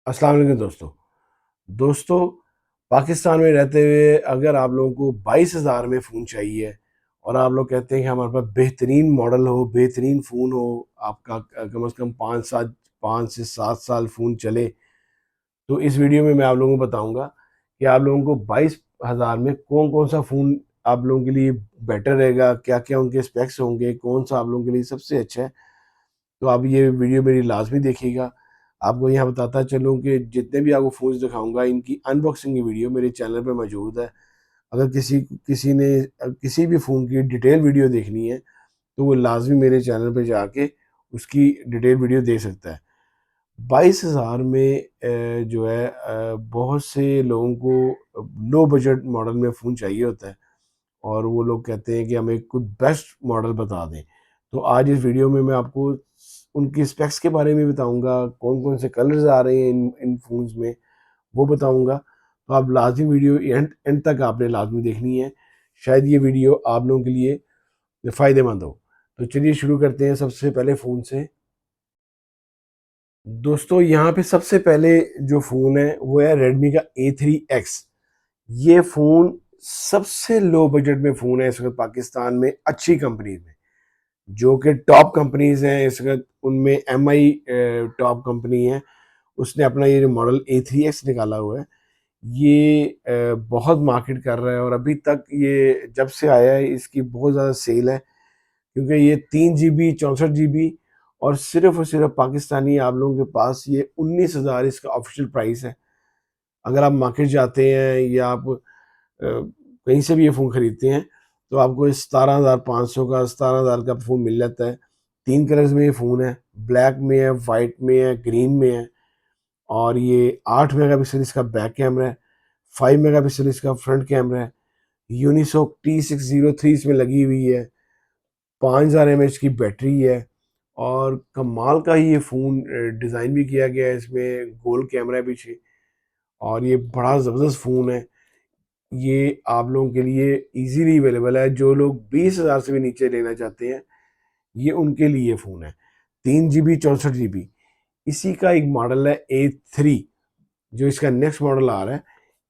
अस्सलाम वालेकुम दोस्तों। दोस्तों, पाकिस्तान में रहते हुए अगर आप लोगों को 22,000 में फ़ोन चाहिए और आप लोग कहते हैं कि हमारे पास बेहतरीन मॉडल हो, बेहतरीन फ़ोन हो, आपका कम से कम 5 से 7 साल फ़ोन चले, तो इस वीडियो में मैं आप लोगों को बताऊंगा कि आप लोगों को 22,000 में कौन कौन सा फ़ोन आप लोगों के लिए बेटर रहेगा, क्या क्या उनके स्पेक्स होंगे, कौन सा आप लोगों के लिए सबसे अच्छा है। तो आप ये वीडियो मेरी लाज़मी देखिएगा। आपको यहाँ बताता चलूँ कि जितने भी आपको फ़ोन्स दिखाऊँगा इनकी अनबॉक्सिंग की वीडियो मेरे चैनल पे मौजूद है। अगर किसी ने किसी भी फ़ोन की डिटेल वीडियो देखनी है तो वो लाज़मी मेरे चैनल पे जाके उसकी डिटेल वीडियो देख सकता है। 22,000 में जो है बहुत से लोगों को लो बजट मॉडल में फ़ोन चाहिए होता है और वो लोग कहते हैं कि हमें कोई बेस्ट मॉडल बता दें। तो आज इस वीडियो में मैं आपको उनकी स्पेक्स के बारे में बताऊँगा, कौन-कौन से कलर्स आ रहे हैं इन इन फ़ोन्स में, वो बताऊँगा। तो आप लाज़मी वीडियो एंड एंड तक आपने लाज़मी देखनी है। शायद ये वीडियो आप लोगों के लिए फ़ायदेमंद हो। तो चलिए शुरू करते हैं सबसे पहले फ़ोन से। दोस्तों, यहाँ पे सबसे पहले जो फ़ोन है वो है रेडमी का A3X। ये फ़ोन सबसे लो बजट में फ़ोन है इस वक़्त पाकिस्तान में अच्छी कंपनीज़ में, जो कि टॉप कंपनीज़ हैं इस वक़्त उनमें एमआई टॉप कंपनी है। उसने अपना ये जो मॉडल A3X निकाला हुआ है, ये बहुत मार्केट कर रहा है और अभी तक ये जब से आया है इसकी बहुत ज़्यादा सेल है, क्योंकि ये 3 जीबी 64 जीबी और सिर्फ पाकिस्तानी आप लोगों के पास ये 19,000 इसका ऑफिशियल प्राइस है। अगर आप मार्केट जाते हैं या आप कहीं से भी ये फ़ोन खरीदते हैं तो आपको 17,500 का 17,000 का फ़ोन मिल जाता है। 3 कलर्स में ये फ़ोन है, ब्लैक में है, वाइट में है, ग्रीन में है और ये 8 मेगापिक्सल इसका बैक कैमरा है, 5 मेगापिक्सल इसका फ्रंट कैमरा है, यूनिसॉक T603 इसमें लगी हुई है, 5000 एमएच की बैटरी है और कमाल का ही ये फ़ोन डिज़ाइन भी किया गया है, इसमें गोल्ड कैमरा है पीछे और ये बड़ा ज़बरदस्त फ़ोन है। ये आप लोगों के लिए ईज़िली अवेलेबल है, जो लोग 20,000 से भी नीचे लेना चाहते हैं, ये उनके लिए फ़ोन है। 3 जीबी 64 जीबी, इसी का एक मॉडल है A3, जो इसका नेक्स्ट मॉडल आ रहा है,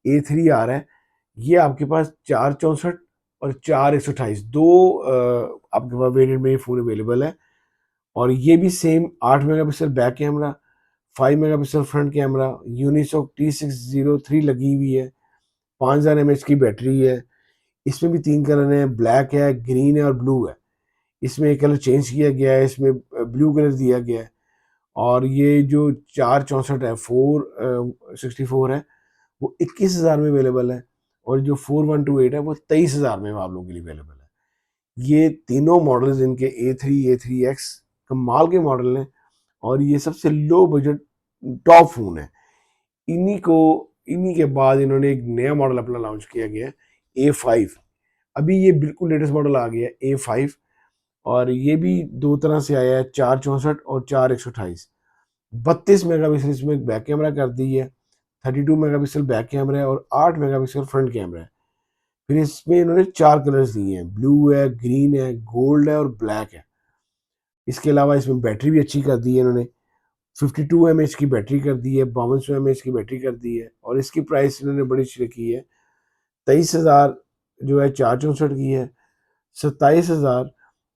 A3 आ रहा है। ये आपके पास 464 और 4128 2 आपके पास वेरिएंट में ये फ़ोन अवेलेबल है और ये भी same 8 megapixel back camera, 5 megapixel front camera, Unisoc T603 लगी हुई है, 5000 एमएच की बैटरी है। इसमें भी 3 कलर हैं, ब्लैक है, ग्रीन है और ब्लू है। इसमें एक कलर चेंज किया गया है, इसमें ब्लू कलर दिया गया है और ये जो 464 है, 464 है, वो 21,000 में अवेलेबल है और जो 4128 है, वो 23,000 में आप लोगों के लिए अवेलेबल है। ये तीनों मॉडल्स इनके A3, A3X कमाल के मॉडल हैं और ये सबसे लो बजट टॉप फ़ोन है। इन्हीं को इन्हीं के बाद इन्होंने एक नया मॉडल अपना लॉन्च किया गया है, A5। अभी ये बिल्कुल लेटेस्ट मॉडल आ गया है A5 और ये भी 2 तरह से आया है, 464 और 4128। 32 मेगापिक्सल इसमें एक बैक कैमरा कर दी है, 32 मेगापिक्सल बैक कैमरा है और 8 मेगापिक्सल फ्रंट कैमरा है। फिर इसमें इन्होंने 4 कलर्स दिए हैं, ब्लू है, ग्रीन है, गोल्ड है और ब्लैक है। इसके अलावा इसमें बैटरी भी अच्छी कर दी है इन्होंने, 52 एमएच की बैटरी कर दी है, 5200 एमएच की बैटरी कर दी है और इसकी प्राइस इन्होंने बड़ी अच्छी रखी है। 23,000 जो है 464 की है, 27,000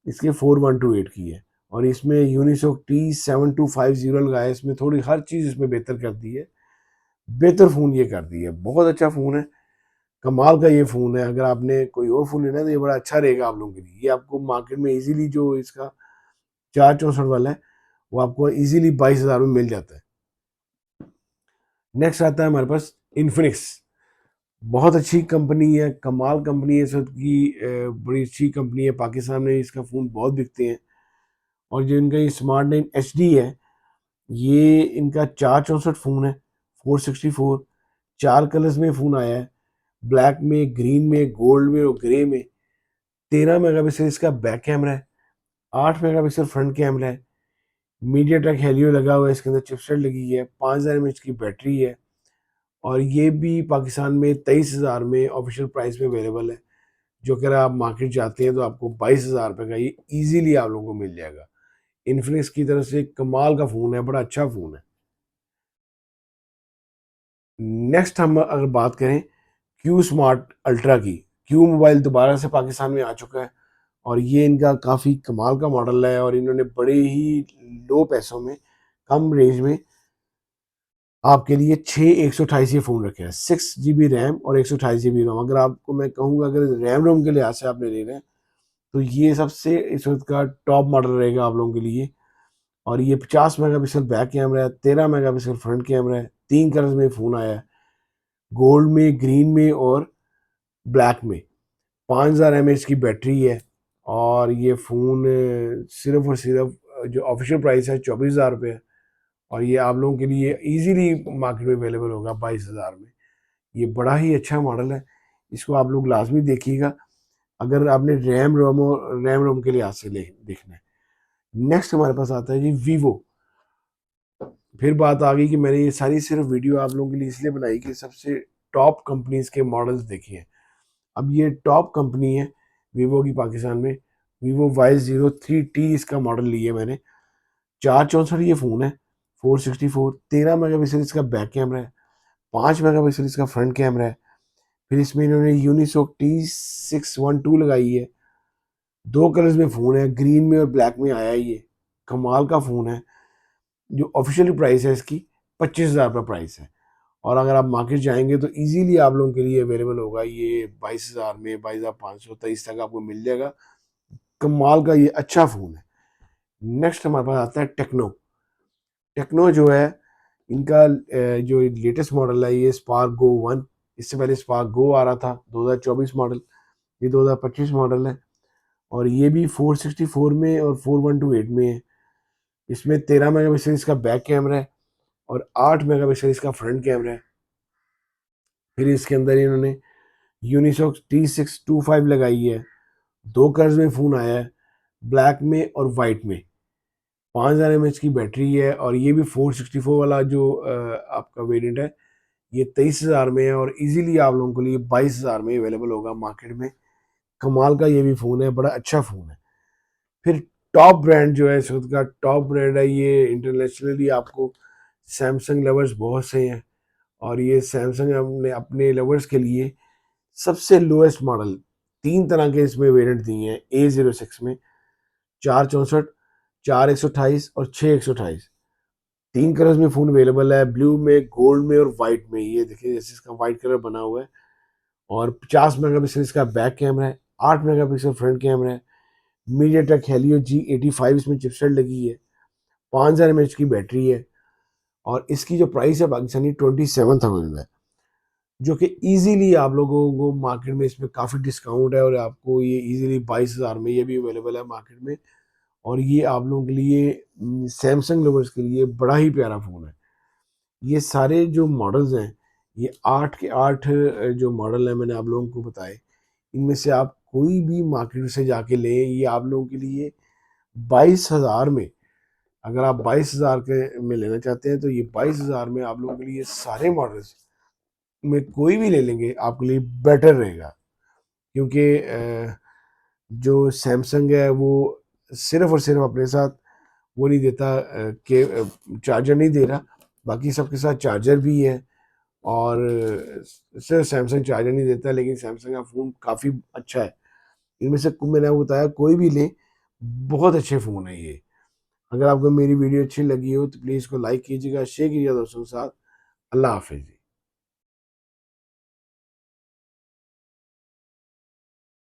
इसके 4128 की है और इसमें यूनिसॉक T7250 लगाया है। इसमें थोड़ी हर चीज़ इसमें बेहतर कर दी है, बेहतर फ़ोन ये कर दी है, बहुत अच्छा फ़ोन है, कमाल का ये फ़ोन है। अगर आपने कोई और फ़ोन लेना है तो ये बड़ा अच्छा रहेगा आप लोगों के लिए। ये आपको मार्केट में इजीली जो इसका 464 वाला है वो आपको इजीली 22,000 में मिल जाता है। नेक्स्ट आता है हमारे पास इन्फिनिक्स। बहुत अच्छी कंपनी है, कमाल कंपनी है, इस वक्त की बड़ी अच्छी कंपनी है, पाकिस्तान में इसका फ़ोन बहुत बिकते हैं और जो इनका ये स्मार्ट 9 HD है, ये इनका 464 फ़ोन है, 464, 4 कलर्स में फ़ोन आया है, ब्लैक में, ग्रीन में, गोल्ड में और ग्रे में। 13 मेगापिक्सल इसका बैक कैमरा है, 8 मेगापिक्सल फ्रंट कैमरा है, मीडियाटेक हेलियो लगा हुआ है, इसके अंदर चिपसेट लगी है, 5000 एमएच की बैटरी है और ये भी पाकिस्तान में 23,000 में ऑफिशियल प्राइस में अवेलेबल है, जो कि अगर आप मार्केट जाते हैं तो आपको 22,000 रुपये का ये ईजिली आप लोगों को मिल जाएगा। इन्फिनिक्स की तरफ से कमाल का फ़ोन है, बड़ा अच्छा फ़ोन है। नेक्स्ट हम अगर बात करें क्यू स्मार्ट अल्ट्रा की, क्यू मोबाइल दोबारा से पाकिस्तान में आ चुका है और ये इनका काफ़ी कमाल का मॉडल है और इन्होंने बड़े ही लो पैसों में, कम रेंज में आपके लिए 6 128 ये फ़ोन रखे हैं। 6 GB रैम और 128 GB रोम। अगर आपको मैं कहूँगा अगर रैम रोम के लिहाज से आपने लेना है तो ये सबसे इस वक्त का टॉप मॉडल रहेगा आप लोगों के लिए। और ये 50 मेगापिक्सल बैक कैमरा है, 13 मेगापिक्सल फ्रंट कैमरा है, 3 कलर्स में फ़ोन आया है, गोल्ड में, ग्रीन में और ब्लैक में। 5000 mAh की बैटरी है और ये फ़ोन सिर्फ और सिर्फ जो ऑफिशियल प्राइस है 24,000 रुपये है और ये आप लोगों के लिए इजीली मार्केट में अवेलेबल होगा 22,000 में। ये बड़ा ही अच्छा मॉडल है, इसको आप लोग लाजमी देखिएगा अगर आपने रैम रोम के लिहाज से देखना है। नेक्स्ट हमारे पास आता है जी वीवो। फिर बात आ गई कि मैंने ये सारी सिर्फ वीडियो आप लोगों के लिए इसलिए बनाई कि सबसे टॉप कंपनीज के मॉडल्स देखिए हैं। अब ये टॉप कंपनी है वीवो की पाकिस्तान में। वीवो Y03T इसका मॉडल लिया मैंने। 464 ये फ़ोन है, 464, 13 मेगापिक्सल इसका बैक कैमरा है, 5 मेगापिक्सल इसका फ्रंट कैमरा है। फिर इसमें इन्होंने यूनिसॉक T612 लगाई है। 2 कलर्स में फ़ोन है, ग्रीन में और ब्लैक में आया है ये। कमाल का फ़ोन है। जो ऑफिशियली प्राइस है इसकी 25,000 रुपये प्राइस है और अगर आप मार्केट जाएंगे तो इजीली आप लोगों के लिए अवेलेबल होगा ये 22,000 में, 22,500 23 तक आपको मिल जाएगा। कमाल का ये अच्छा फ़ोन है। नेक्स्ट हमारे पास आता है टेक्नो। टेक्नो जो है इनका जो लेटेस्ट मॉडल है ये स्पार्क गो 1। इससे पहले स्पार्क गो आ रहा था 2024 मॉडल, ये 2025 मॉडल है और ये भी 464 में और 4128 में है। इसमें 13 मेगापिक्सल इसका बैक कैमरा है और 8 मेगापिक्सल इसका फ्रंट कैमरा है। फिर इसके अंदर इन्होंने यूनिसॉक T625 लगाई है। 2 कलर्स में फ़ोन आया है, ब्लैक में और वाइट में। 5000 mAh की बैटरी है और ये भी 464 वाला जो आपका वेरिएंट है ये 23,000 में है और इजीली आप लोगों के लिए 22,000 में अवेलेबल होगा मार्केट में। कमाल का ये भी फ़ोन है, बड़ा अच्छा फ़ोन है। फिर टॉप ब्रांड जो है इस वक्त का टॉप ब्रांड है, ये इंटरनेशनली आपको सैमसंग लवर्स बहुत से हैं और ये सैमसंग ने अपने लवर्स के लिए सबसे लोएस्ट मॉडल 3 तरह के इसमें वेरिएंट दिए हैं A06 में। 464, 4128 और 6128। 3 कलर्स में फ़ोन अवेलेबल है, ब्लू में, गोल्ड में और वाइट में। ये देखिए जैसे इसका वाइट कलर बना हुआ है और 50 मेगापिक्सल इसका बैक कैमरा है, 8 मेगापिक्सल फ्रंट कैमरा है। मीडियाटेक हेलियो G85 इसमें चिपसेट लगी है। 5000 mAh की बैटरी है और इसकी जो प्राइस है पाकिस्तानी 27,000 है, जो कि इजीली आप लोगों को मार्केट में इसमें काफ़ी डिस्काउंट है और आपको ये इजीली 22,000 में ये भी अवेलेबल है मार्केट में। और ये आप लोगों के लिए सैमसंग लवर्स के लिए बड़ा ही प्यारा फ़ोन है। ये सारे जो मॉडल्स हैं ये 8 के 8 जो मॉडल हैं मैंने आप लोगों को बताए, इनमें से आप कोई भी मार्केट से जाके लें, ये आप लोगों के लिए 22,000 में, अगर आप 22,000 के में लेना चाहते हैं तो ये 22,000 में आप लोगों के लिए सारे मॉडल्स में कोई भी ले लेंगे आपके लिए बेटर रहेगा। क्योंकि जो सैमसंग है वो सिर्फ और सिर्फ अपने साथ वो नहीं देता कि चार्जर नहीं दे रहा, बाकी सबके साथ चार्जर भी है और सिर्फ सैमसंग चार्जर नहीं देता, लेकिन सैमसंग का फ़ोन काफ़ी अच्छा है। इनमें से मैंने आपको बताया कोई भी ले, बहुत अच्छे फ़ोन है ये। अगर आपको मेरी वीडियो अच्छी लगी हो तो प्लीज़ इसको लाइक कीजिएगा, शेयर कीजिएगा दोस्तों के साथ। अल्लाह हाफिज़।